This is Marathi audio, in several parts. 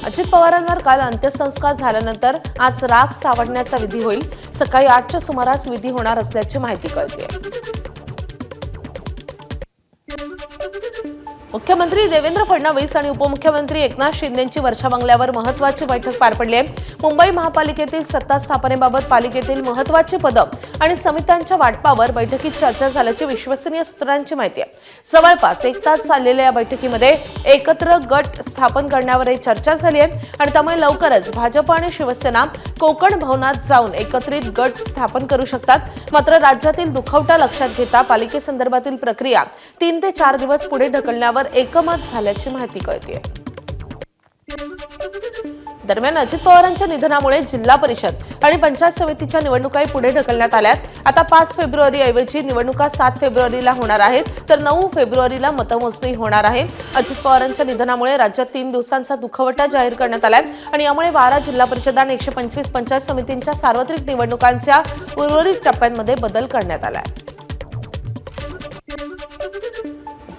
अजित पवारांवर काल अंत्यसंस्कार झाल्यानंतर आज राख सावडण्याचा विधी होईल। सकाळी 8च्या सुमारास विधी होणार असल्याची माहिती कळते। मुख्यमंत्री देवेंद्र फडणवीस आणि उपमुख्यमंत्री एकनाथ शिंदेंची वर्षा बंगल्यावर महत्त्वाची बैठक पार पडली आहे। मुंबई महापालिकेतील सत्ता स्थापनेबाबत पालिकेतील महत्त्वाची पदं आणि समित्यांच्या वाटपावर बैठकीत चर्चा झाल्याची विश्वसनीय सूत्रांची माहिती आहे। जवळपास 1 तास चाललेल्या या बैठकीमध्ये एकत्र गट स्थापन करण्यावर चर्चा झाली आहे आणि त्यामुळे लवकरच भाजप आणि शिवसेना कोकण भवनात जाऊन एकत्रित गट स्थापन करू शकतात। मात्र राज्यातील दुखवटा लक्षात घेता पालिकेसंदर्भातील प्रक्रिया 3 ते 4 दिवस पुढे ढकलण्यावर एकमत झाल्याची माहिती कळते। दरम्यान अजित पवारांच्या निधनामुळे जिल्हा परिषद आणि पंचायत समितीच्या निवडणुका पुढे ढकलण्यात आल्यात। आता 5 फेब्रुवारी ऐवजी निवडणुका 7 फेब्रुवारीला होणार आहेत, तर 9 फेब्रुवारीला मतमोजणी होणार आहे। अजित पवारांच्या निधनामुळे राज्यात 3 दिवसांचा दुखवटा जाहीर करण्यात आलाय आणि यामुळे 12 जिल्हा परिषद आणि 125 पंचायत समितींच्या सार्वत्रिक निवडणुकांच्या उर्वरित टप्प्यांमध्ये बदल करण्यात आलाय।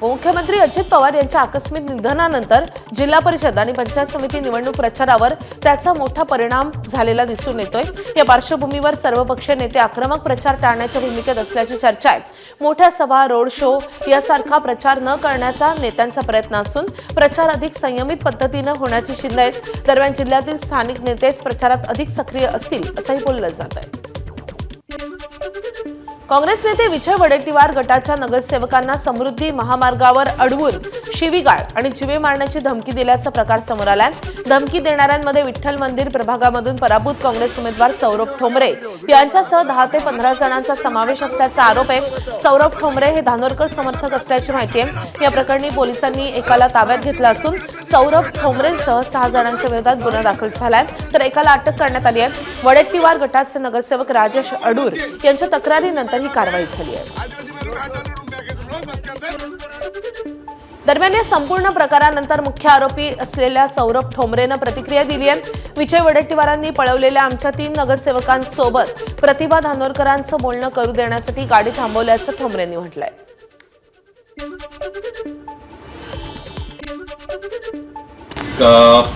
उपमुख्यमंत्री अजित पवार यांच्या आकस्मिक निधनानंतर जिल्हा परिषद आणि पंचायत समिती निवडणूक प्रचारावर त्याचा मोठा परिणाम झालेला दिसून येतोय। या पार्श्वभूमीवर सर्वपक्षीय नेते आक्रमक प्रचार टाळण्याच्या भूमिकेत असल्याची चर्चा आहे। मोठ्या सभा, रोड शो यासारखा प्रचार न करण्याचा नेत्यांचा प्रयत्न असून प्रचार अधिक संयमित पद्धतीने होण्याची चिन्हे आहेत। दरम्यान जिल्ह्यातील स्थानिक नेतेच प्रचारात अधिक सक्रिय असतील असंही बोललं जात आहे। काँग्रेस नेते विजय वडेट्टीवार गटाच्या नगरसेवकांना समृद्धी महामार्गावर अडवून शिवीगाळ आणि जीवे मारण्याची धमकी दिल्याचा प्रकार समोर आलाय। धमकी देणाऱ्यांमध्ये विठ्ठल मंदिर प्रभागामधून पराभूत काँग्रेस उमेदवार सौरभ ठोंबरे यांच्यासह 10 ते 15 जणांचा समावेश असल्याचा आरोप आहे। सौरभ ठोंबरे हे धानोरकर समर्थक असल्याची माहिती आहे। या प्रकरणी पोलिसांनी एकाला ताब्यात घेतलं असून सौरभ ठोंबरेसह 6 जणांच्या विरोधात गुन्हा दाखल झालाय, तर एकाला अटक करण्यात आली आहे। वडेट्टीवार गटाचे नगरसेवक राजेश अडूर यांच्या तक्रारीनंतर ही कारवाई झाली आहे। दरम्यान या संपूर्ण प्रकारानंतर मुख्य आरोपी असलेल्या सौरभ ठोंबरेनं प्रतिक्रिया दिली आहे। विजय वडेट्टीवारांनी पळवलेल्या आमच्या 3 नगरसेवकांसोबत प्रतिभा धानोरकरांचं बोलणं करू देण्यासाठी गाडी थांबवल्याचं ठोंबरेंनी म्हटलंय।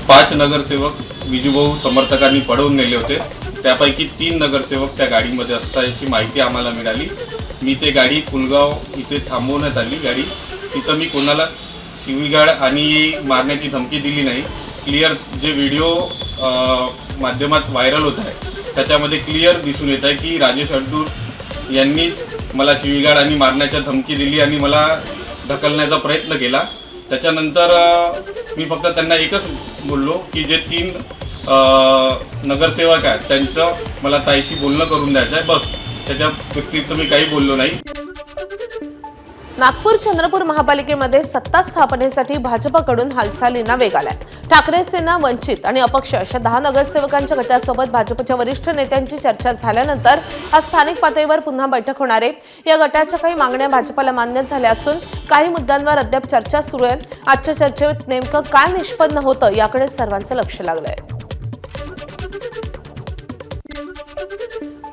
5 नगरसेवक विजूभाऊ समर्थकांनी पळवून नेले होते। त्यापैकी 3 नगरसेवक त्या गाडीमध्ये असल्याची माहिती आम्हाला मिळाली। मी ते गाडी पुलगाव इथे थांबवण्यात आली गाडी। तिथं मी कोणाला शिवीगाळ आणि मारण्याची धमकी दिली नाही। क्लिअर जे व्हिडिओ माध्यमात व्हायरल होत आहे त्याच्यामध्ये क्लिअर दिसून येत आहे की राजेश अडूर यांनी मला शिवीगाळ आणि मारण्याची धमकी दिली आणि मला ढकलण्याचा प्रयत्न केला। त्याच्यानंतर मी फक्त त्यांना एकच बोललो की जे 3 नगरसेवक आहेत त्यांचं मला ताईशी बोलणं करून द्यायचं आहे, बस। त्याच्या व्यतिरिक्त मी काही बोललो नाही। नागपूर चंद्रपूर महापालिकेमध्ये सत्ता स्थापनेसाठी भाजपकडून हालचालींना वेग आलाय। ठाकरे सेना, वंचित आणि अपक्ष अशा 10 नगरसेवकांच्या गटासोबत भाजपच्या वरिष्ठ नेत्यांची चर्चा झाल्यानंतर आज स्थानिक पातळीवर पुन्हा बैठक होणार आहे। या गटाच्या काही मागण्या भाजपला मान्य झाल्या असून काही मुद्द्यांवर अद्याप चर्चा सुरू आहे। आजच्या चर्चेत नेमकं काय निष्पन्न होतं याकडे सर्वांचं लक्ष लागलंय।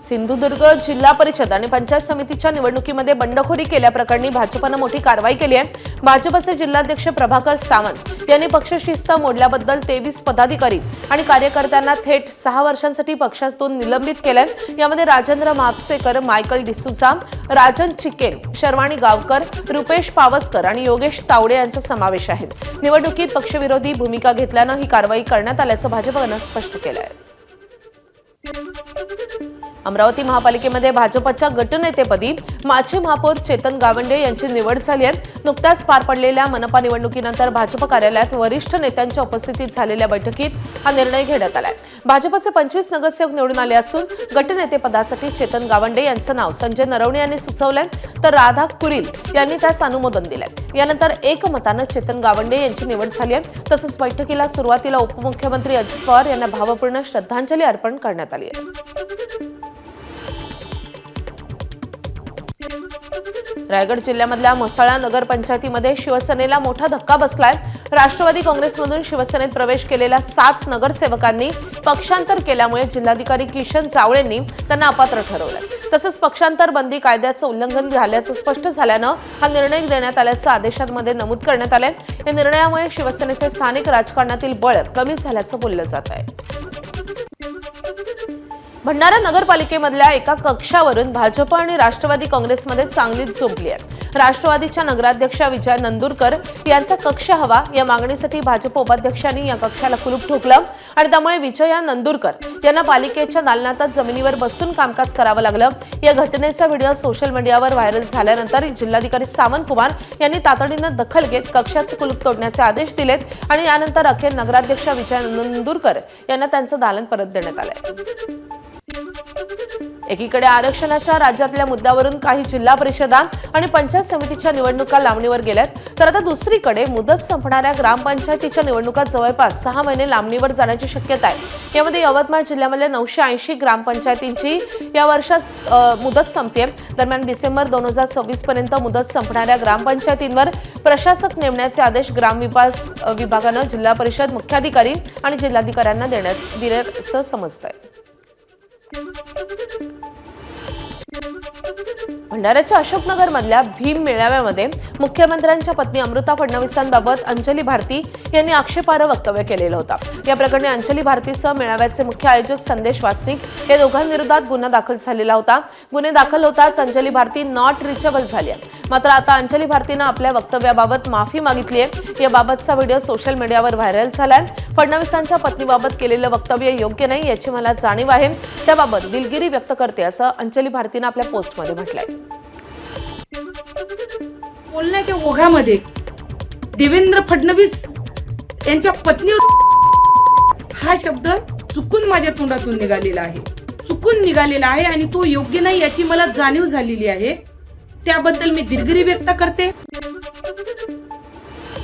सिंधुदुर्ग जिल्हा परिषद आणि पंचायत समितीच्या निवडणुकीमध्ये बंडखोरी केल्याप्रकरणी भाजपने मोठी कारवाई केली आहे। भाजपचे जिल्हाध्यक्ष प्रभाकर सावंत यांनी पक्षशिस्त मोडल्याबद्दल 23 पदाधिकारी आणि कार्यकर्त्यांना थेट 6 वर्षांसाठी पक्षातून निलंबित केलंय। यामध्ये राजेंद्र म्हापसेकर, मायकल डिसूजा, राजन चिके, शर्वाणी गावकर, रुपेश पावसकर आणि योगेश तावडे यांचा समावेश आहे। निवडणुकीत पक्षविरोधी भूमिका घेतल्यानं ही कारवाई करण्यात आल्याचं भाजपनं स्पष्ट केलंय। अमरावती महापालिकेमध्ये भाजपच्या गटनेतेपदी माजी महापौर चेतन गावंडे यांची निवड झाली आहे। नुकत्याच पार पडलेल्या मनपा निवडणुकीनंतर भाजप कार्यालयात वरिष्ठ नेत्यांच्या उपस्थितीत झालेल्या बैठकीत हा निर्णय घेण्यात आलाय। भाजपचे 25 नगरसेवक निवडून आले असून गटनेतेपदासाठी चेतन गावंडे यांचं नाव संजय नरवणे यांनी सुचवलंय, तर राधा कुरील यांनी त्यास अनुमोदन दिलंय। यानंतर एकमतानं चेतन गावंडे यांची निवड झाली आहे। तसंच बैठकीला सुरुवातीला उपमुख्यमंत्री अजित पवार यांना भावपूर्ण श्रद्धांजली अर्पण करण्यात आली आहे। रायगड जिल्ह्यामधल्या म्हसळा नगरपंचायतीमध्ये शिवसेनेला मोठा धक्का बसलाय। राष्ट्रवादी काँग्रेसमधून शिवसेनेत प्रवेश केलेल्या 7 नगरसेवकांनी पक्षांतर केल्यामुळे जिल्हाधिकारी किशन जावळेंनी त्यांना अपात्र ठरवलंय। तसंच पक्षांतर बंदी कायद्याचं उल्लंघन झाल्याचं स्पष्ट झाल्यानं हा निर्णय देण्यात आल्याचं आदेशांमध्ये नमूद करण्यात आलंय। या निर्णयामुळे शिवसेनेचे स्थानिक राजकारणातील बळ कमी झाल्याचं बोललं जात आहे। भंडारा नगरपालिकेमधल्या एका कक्षावरून भाजप आणि राष्ट्रवादी काँग्रेसमध्ये चांगलीच झोपली आहे। राष्ट्रवादीच्या नगराध्यक्षा विजय नंदुरकर यांचा कक्ष हवा या मागणीसाठी भाजप उपाध्यक्षांनी या कक्षाला कुलूप ठोकलं आणि त्यामुळे विजया नंदुरकर यांना पालिकेच्या दालनातच जमिनीवर बसून कामकाज करावं लागलं। या घटनेचा व्हिडिओ सोशल मीडियावर व्हायरल झाल्यानंतर जिल्हाधिकारी सावंत कुमार यांनी तातडीनं दखल घेत कक्षाचे कुलूप तोडण्याचे आदेश दिलेत आणि यानंतर अखेर नगराध्यक्षा विजय नंदुरकर यांना त्यांचं दालन परत देण्यात आलंय। एकीकडे आरक्षणाच्या राज्यातल्या मुद्द्यावरून काही जिल्हा परिषदा आणि पंचायत समितीच्या निवडणुका लांबणीवर गेल्यात, तर आता दुसरीकडे मुदत संपणाऱ्या ग्रामपंचायतीच्या निवडणुका जवळपास 6 महिने लांबणीवर जाण्याची शक्यता आहे। यामध्ये यवतमाळ जिल्ह्यामधल्या 980 ग्रामपंचायतींची या वर्षात मुदत संपते। दरम्यान डिसेंबर 2026 पर्यंत मुदत संपणाऱ्या ग्रामपंचायतींवर प्रशासक नेमण्याचे आदेश ग्रामविकास विभागानं जिल्हा परिषद मुख्याधिकारी आणि जिल्हाधिकाऱ्यांना दिल्याचं समजतंय। भंडाऱ्याच्या अशोकनगर मधल्या भीम मेळाव्यामध्ये मुख्यमंत्र्यांच्या पत्नी अमृता फडणवीसांबाबत अंजली भारती यांनी आक्षेपार्ह वक्तव्य केलेलं होतं। या प्रकरणी अंजली भारतीसह मेळाव्याचे मुख्य आयोजक संदेश वासनिक या दोघांविरोधात गुन्हा दाखल झालेला होता। गुन्हे दाखल होताच अंजली भारती नॉट रिचेबल झाली आहे। मात्र आता अंजली भारतीनं आपल्या वक्तव्याबाबत माफी मागितली आहे। याबाबतचा व्हिडिओ सोशल मीडियावर व्हायरल झालाय। फडणवीसांच्या पत्नीबाबत केलेलं वक्तव्य योग्य नाही याची मला जाणीव आहे, त्याबाबत दिलगिरी व्यक्त करते असं अंजली भारतीनं आपल्या पोस्टमध्ये म्हटलंय। बोलण्याच्या ओघामध्ये देवेंद्र फडणवीस यांच्या पत्नीवर हा शब्द चुकून माझ्या तोंडातून निघालेला आहे आणि तो योग्य नाही याची मला जाणीव झालेली आहे। त्याबद्दल मी दिलगिरी व्यक्त करते।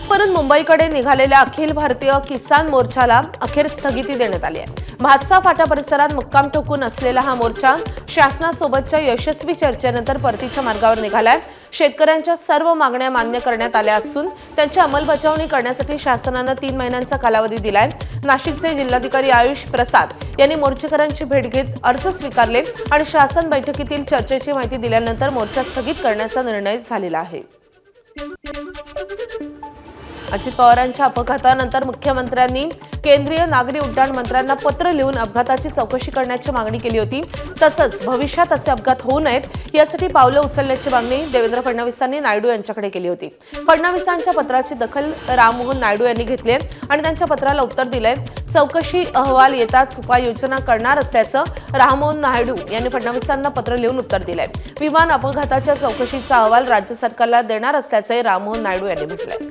परत मुंबईकडे निघालेल्या अखिल भारतीय किसान मोर्चाला अखेर स्थगिती देण्यात आली आहे। भातसा फाटा परिसरात मुक्काम ठोकून असलेला हा मोर्चा शासनासोबतच्या यशस्वी चर्चेनंतर परतीच्या मार्गावर निघालाय। शेतकऱ्यांच्या सर्व मागण्या मान्य करण्यात आल्या असून त्यांची अंमलबजावणी करण्यासाठी शासनानं 3 महिन्यांचा कालावधी दिलाय। नाशिकचे जिल्हाधिकारी आयुष प्रसाद यांनी मोर्चेकरांची भेट घेत अर्ज स्वीकारले आणि शासन बैठकीतील चर्चेची माहिती दिल्यानंतर मोर्चा स्थगित करण्याचा निर्णय झालेला आहे। अजित पवारांच्या अपघातानंतर मुख्यमंत्र्यांनी केंद्रीय नागरी उड्डाण मंत्र्यांना पत्र लिहून अपघाताची चौकशी करण्याची मागणी केली होती। तसंच भविष्यात असे अपघात होऊ नयेत यासाठी पावलं उचलण्याची मागणी देवेंद्र फडणवीसांनी नायडू यांच्याकडे केली होती। फडणवीसांच्या पत्राची दखल राममोहन नायडू यांनी घेतली आणि त्यांच्या पत्राला उत्तर दिलंय। चौकशी अहवाल येताच उपाययोजना करणार असल्याचं राममोहन नायडू यांनी फडणवीसांना पत्र लिहून उत्तर दिलंय। विमान अपघाताच्या चौकशीचा अहवाल राज्य सरकारला देणार असल्याचे राममोहन नायडू यांनी म्हटलंय।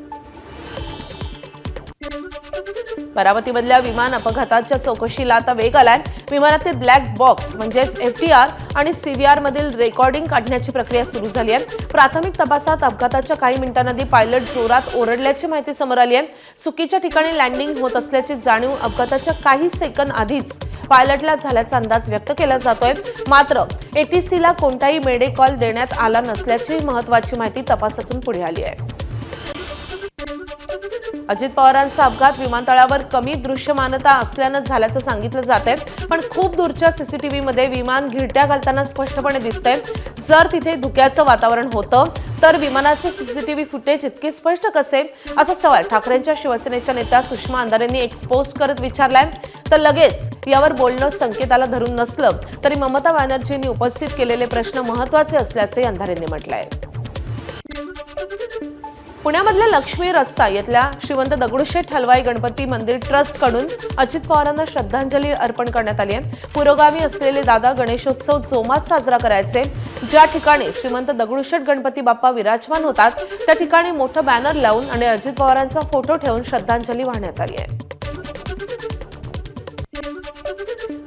बारामतीमधल्या विमान अपघाताच्या चौकशीला आता वेग आलाय। विमानातील ब्लॅक बॉक्स म्हणजेच FTR आणि CVR मधील रेकॉर्डिंग काढण्याची प्रक्रिया सुरू झाली आहे। प्राथमिक तपासात अपघाताच्या काही मिनिटांआधी पायलट जोरात ओरडल्याची माहिती समोर आली आहे। चुकीच्या ठिकाणी लँडिंग होत असल्याची जाणीव अपघाताच्या काही सेकंद आधीच पायलटला झाल्याचा अंदाज व्यक्त केला जातोय। मात्र ATCला कोणताही मेडे कॉल देण्यात आला नसल्याची महत्त्वाची माहिती तपासातून पुढे आली आहे। अजित पवारांचा अपघात विमानतळावर कमी दृश्यमानता असल्यानं झाल्याचं सांगितलं जातंय, पण खूप दूरच्या CCTVमध्ये विमान घिरट्या घालताना स्पष्टपणे दिसतंय। जर तिथे धुक्याचं वातावरण होतं तर विमानाचे CCTV फुटेज इतके स्पष्ट कसे असा सवाल ठाकरेंच्या शिवसेनेच्या नेत्या सुषमा अंधारेंनी एक्सपोज करत विचारलाय। तर लगेच यावर बोलणं संकेताला धरून नसलं तरी ममता बॅनर्जींनी उपस्थित केलेले प्रश्न महत्त्वाचे असल्याचे अंधारेंनी म्हटलंय। पुण्यामधल्या लक्ष्मी रस्ता येथल्या श्रीमंत दगडूशेठ हलवाई गणपती मंदिर ट्रस्टकडून अजित पवारांना श्रद्धांजली अर्पण करण्यात आली आहे। पुरोगामी असलेले दादा गणेशोत्सव जोमात साजरा करायचे। ज्या ठिकाणी श्रीमंत दगडूशेठ गणपती बाप्पा विराजमान होतात त्या ठिकाणी मोठं बॅनर लावून आणि अजित पवारांचा फोटो ठेवून श्रद्धांजली वाहण्यात आली आहे।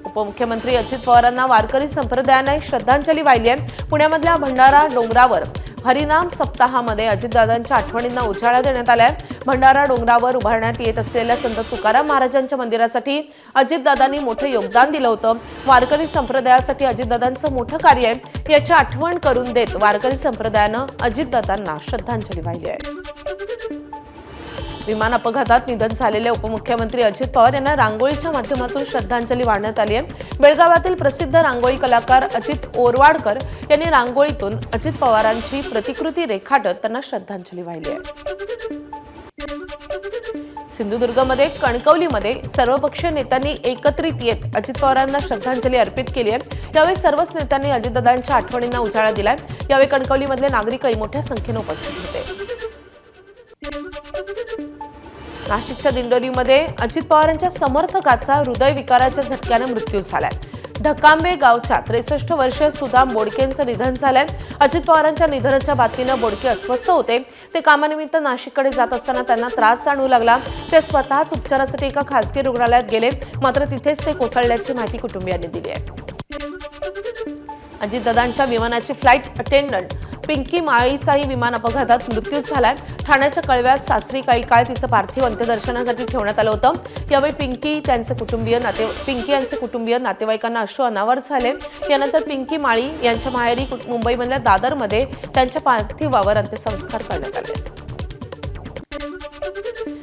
उपमुख्यमंत्री अजित पवारांना वारकरी संप्रदायाने श्रद्धांजली वाहिली आहे। पुण्यामधल्या भंडारा डोंगरावर हरिनाम सप्ताहामध्ये अजितदादांच्या आठवणींना उजाळा देण्यात आलाय. भंडारा डोंगरावर उभारण्यात येत असलेल्या संत तुकाराम महाराजांच्या मंदिरासाठी अजितदादांनी मोठं योगदान दिलं होतं. वारकरी संप्रदायासाठी अजितदादांचं मोठं कार्य आहे याची आठवण करून देत वारकरी संप्रदायानं अजितदादांना श्रद्धांजली वाहिली आहे. विमान अपघातात निधन झालेले उपमुख्यमंत्री अजित पवार यांना रांगोळीच्या माध्यमातून श्रद्धांजली वाहण्यात आली आहे. बेळगावातील प्रसिद्ध रांगोळी कलाकार अजित ओरवाडकर यांनी रांगोळीतून अजित पवारांची प्रतिकृती रेखाटत त्यांना श्रद्धांजली वाहिली आहे. सिंधुदुर्गमध्ये कणकवलीमध्ये सर्वपक्षीय नेत्यांनी एकत्रित येत अजित पवारांना श्रद्धांजली अर्पित केली आहे. यावेळी सर्वच नेत्यांनी अजितदादांच्या आठवणींना उजाळा दिलाय. यावेळी कणकवलीमधले नागरिकही मोठ्या संख्येने उपस्थित होते. नाशिकच्या दिंडोरीमध्ये अजित पवारांच्या समर्थकाचा हृदयविकाराच्या झटक्याने मृत्यू झालाय. ढकांबे गावच्या 63 वर्षीय सुदाम बोडकेंचं निधन झालंय. अजित पवारांच्या निधनाच्या बातमीनं बोडके अस्वस्थ होते. ते कामानिमित्त नाशिककडे जात असताना त्यांना त्रास जाणवू लागला. ते स्वतःच उपचारासाठी एका खासगी रुग्णालयात गेले, मात्र तिथेच ते कोसळल्याची माहिती कुटुंबियांनी दिली आहे. अजितदादांच्या विमानाची फ्लाईट अटेंडंट पिंकी माळीचाही विमान अपघातात मृत्यू झालाय. ठाण्याच्या कळव्यात सासरी काही काळ तिचं पार्थिव अंत्यदर्शनासाठी ठेवण्यात आलं होतं. यावेळी पिंकी यांचे कुटुंबीय नातेवाईकांना अश्रू अनावर झाले. यानंतर पिंकी माळी यांच्या माहेरी मुंबईमधल्या दादरमध्ये त्यांच्या पार्थिवावर अंत्यसंस्कार करण्यात आले.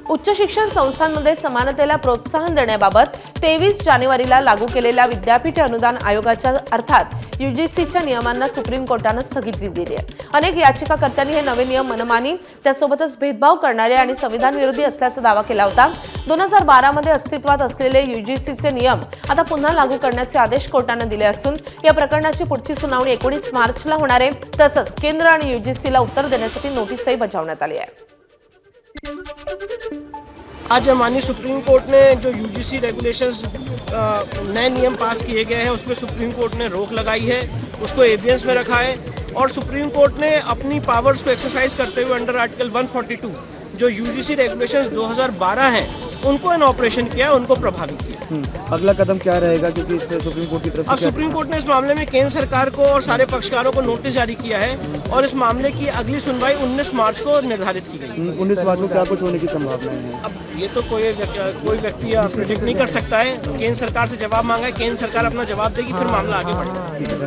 उच्च शिक्षण संस्थांमध्ये समानतेला प्रोत्साहन देण्याबाबत 23 जानेवारीला लागू केलेल्या विद्यापीठ अनुदान आयोगाच्या अर्थात UGCच्या नियमांना सुप्रीम कोर्टानं स्थगिती दिली आहे. अनेक याचिकाकर्त्यांनी हे नवे नियम मनमानी, त्यासोबतच भेदभाव करणारे आणि संविधान विरोधी असल्याचा दावा केला होता. 2012 मध्ये अस्तित्वात असलेले UGCचे नियम आता पुन्हा लागू करण्याचे आदेश कोर्टानं दिले असून या प्रकरणाची पुढची सुनावणी 19 मार्चला होणार आहे. तसंच केंद्र आणि UGCला उत्तर देण्यासाठी नोटीसही बजावण्यात आली आहे. आज माननीय सुप्रीम कोर्ट ने जो UGC रेगुलेशंस नए नियम पास किए गए हैं उस पर सुप्रीम कोर्ट ने रोक लगाई है, उसको एबियंस में रखा है और सुप्रीम कोर्ट ने अपनी पावर्स को एक्सरसाइज करते हुए अंडर आर्टिकल 142 जो UGC रेगुलेशंस 2012 हैं उनको इन ऑपरेशन किया, उनको प्रभावित किया। अगला कदम क्या रहेगा, क्योंकि इस पे सुप्रीम कोर्ट की तरफ से अब सुप्रीम कोर्ट ने इस मामले में केंद्र सरकार को और सारे पक्षकारों को नोटिस जारी किया है और इस मामले की अगली सुनवाई 19 मार्च को निर्धारित की गई। 19 मार्च को क्या कुछ होने की संभावना है? अब ये तो कोई व्यक्ति प्रेडिक्ट नहीं कर सकता है। केंद्र सरकार से जवाब मांगा है, केंद्र सरकार अपना जवाब देगी, फिर मामला आगे बढ़ेगा।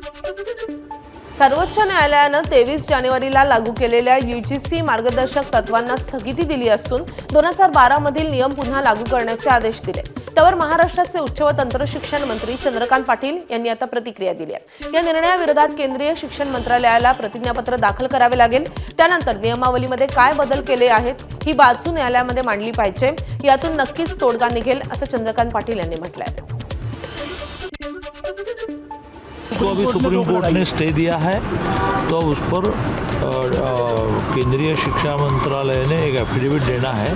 सर्वोच्च न्यायालयानं 23 जानेवारीला लागू केलेल्या UGC मार्गदर्शक तत्वांना स्थगिती दिली असून 2012 मधील नियम पुन्हा लागू करण्याचे आदेश दिले. त्यावर महाराष्ट्राचे उच्च व तंत्र शिक्षण मंत्री चंद्रकांत पाटील यांनी आता प्रतिक्रिया दिली आहे. या निर्णयाविरोधात केंद्रीय शिक्षण मंत्रालयाला प्रतिज्ञापत्र दाखल करावे लागेल. त्यानंतर नियमावलीमध्ये काय बदल केले आहेत ही बाजू न्यायालयामध्ये मांडली पाहिजे. यातून नक्कीच तोडगा निघेल असं चंद्रकांत पाटील यांनी म्हटलंय. तो अभी सुप्रीम कोर्ट ने स्टे दिया है, तो उस पर केंद्रीय शिक्षा मंत्रालय ने एक एफिडेविट देना है.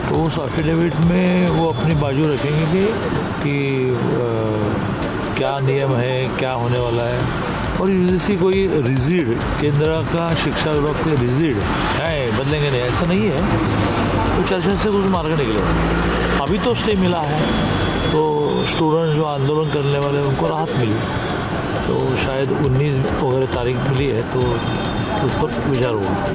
तो उस एफिडेविट में वो अपनी बाजू रखेंगे कि क्या नियम है, क्या होने वाला है. और UGC कोई रिजिड, केंद्र का शिक्षा विभाग कोई रिजिड है, बदलेंगे नहीं, ऐसा नहीं है. तो चर्चा से कुछ मार्ग निकलेगा. अभी तो स्टे मिला है, तो स्टूडेंट्स जो आंदोलन करने वाले हैं उनको राहत मिली. तो शायद 19 वगैरह तारीख मिली है, तो उस पर विचार होगा.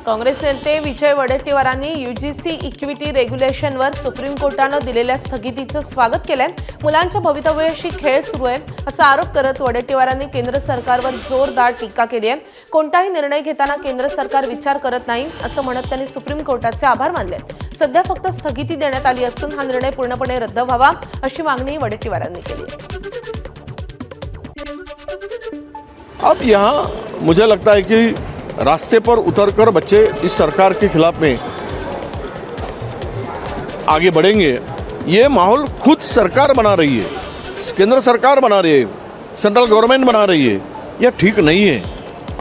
काँग्रेस नेते विजय वडेट्टीवारांनी UGC इक्विटी रेग्युलेशनवर सुप्रीम कोर्टानं दिलेल्या स्थगितीचं स्वागत केलंय. मुलांच्या भवितव्याशी खेळ सुरू आहे असा आरोप करत वडेट्टीवारांनी केंद्र सरकारवर जोरदार टीका केली आहे. कोणताही निर्णय घेताना केंद्र सरकार विचार करत नाही असं म्हणत त्यांनी सुप्रीम कोर्टाचे आभार मानले. सध्या फक्त स्थगिती देण्यात आली असून हा निर्णय पूर्णपणे रद्द व्हावा अशी मागणी वडेट्टीवारांनी केली आहे. अब यहाँ मुझे लगता है कि रास्ते पर उतरकर बच्चे इस सरकार के खिलाफ में आगे बढ़ेंगे. ये माहौल खुद सरकार बना रही है, केंद्र सरकार बना रही है, सेंट्रल गवर्नमेंट बना रही है. यह ठीक नहीं है.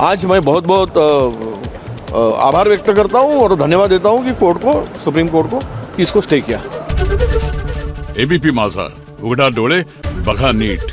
आज मैं बहुत बहुत आभार व्यक्त करता हूं और धन्यवाद देता हूं कि कोर्ट को, सुप्रीम कोर्ट को, कि इसको स्टे किया. ABP माझा, उघडा डोळे बघा नीट.